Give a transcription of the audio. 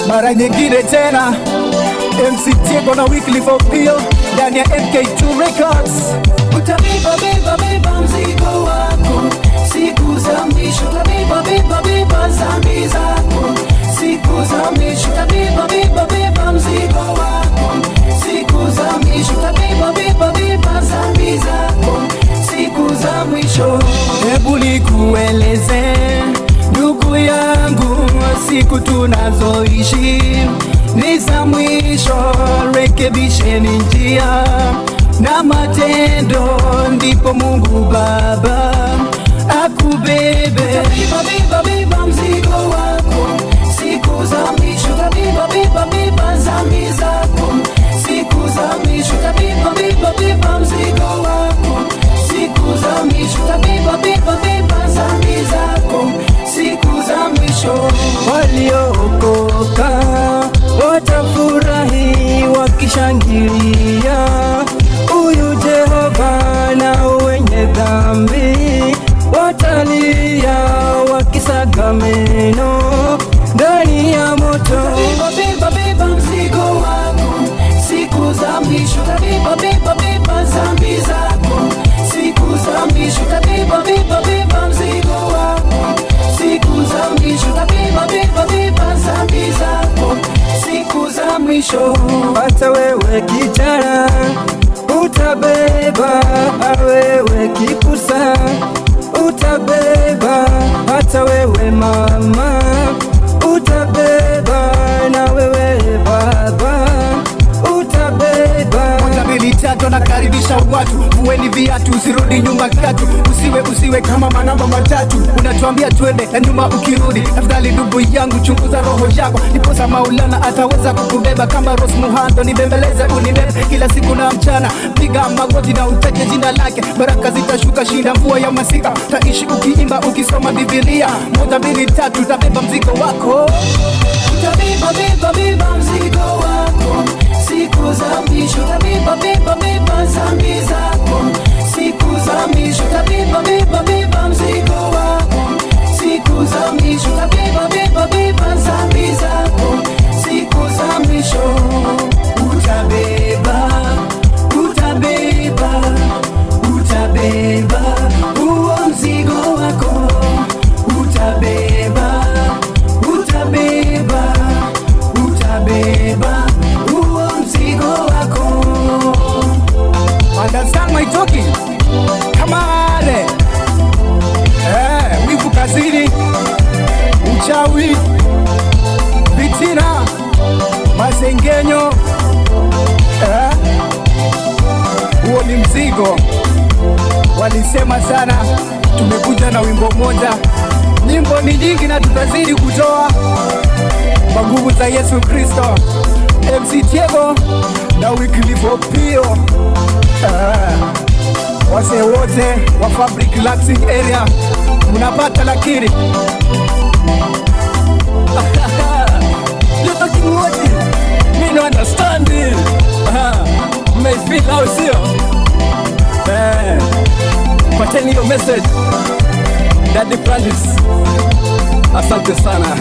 Mara nyingine tena MC Tego na Wycliffe Opiyo ndani ya MK2 Records. Utabeba beba beba mzigo wako siku za mwisho, utabeba beba beba dhambi zako siku za mwisho, utabeba beba beba mzigo wako siku za mwisho, utabeba beba beba dhambi zako siku za mwisho. Hebu nikueleze ndugu yangu, siku tunazoishi ni za mwisho. Rekebisheni njia na matendo, ndipo Mungu Baba akubebe. Utabeba beba beba mzigo wako siku za mwisho, utabeba beba beba dhambi zako siku za mwisho, utabeba beba beba mzigo wako siku za mwisho, utabeba beba beba dhambi zako siku za mwisho. Waliookoka watafurahi wakishangilia huyu Jehova, na wenye dhambi watalia wakisaga meno ndani ya moto. Utabeba beba beba mzigo wako siku za mwisho, utabeba beba beba dhambi zako siku za mwisho, utabeba beba beba mzigo wako siku za mwisho, utabeba beba beba dhambi zako siku za mwisho. Hata wewe kijana utabeba, wewe kipusa utabeba, hata wewe mama utabeba, na wewe baba utabeba. Moja mbili tatu, nakaribisha watu, vueni viatu, usirudi nyuma katu, usiwe kama manamba matatu. Unatuambia twende na nyuma ukirudi, afadhali ndugu yangu chunguza roho yako, niposa Maulana ataweza kukubeba kama Rose Muhando. Nibembeleze unibebe kila siku na mchana, piga magoti na utaje jina lake, baraka zitashuka, shinda mvua ya masika, taishi ukiimba ukisoma Biblia. Moja mbili tatu, utabeba mzigo wako. Utabeba beba beba mzigo wako siku za mwisho, utabeba beba beba dhambi zako siku za mwisho, utabeba beba beba mzigo wako siku za mwisho, utabeba beba beba dhambi zako siku za mwisho. Utabeba huo mzigo wako, utabeba huo mzigo wako. Understand my talking? Come on. Wivu kazini, uchawi, fitina, masengenyo, huo ni mzigo. Walisema sana, tumekuja na wimbo moja. Nyimbo ni nyingi na tutazidi kutoa kwa nguvu za Yesu Kristo. MC Tego na Wycliffe Opiyo, wase wote wa Fabric Laxing area munapata, lakini you're talking what? Me no understand it. May feel how sio? Pateni your message. Daddy Francis, asante sana.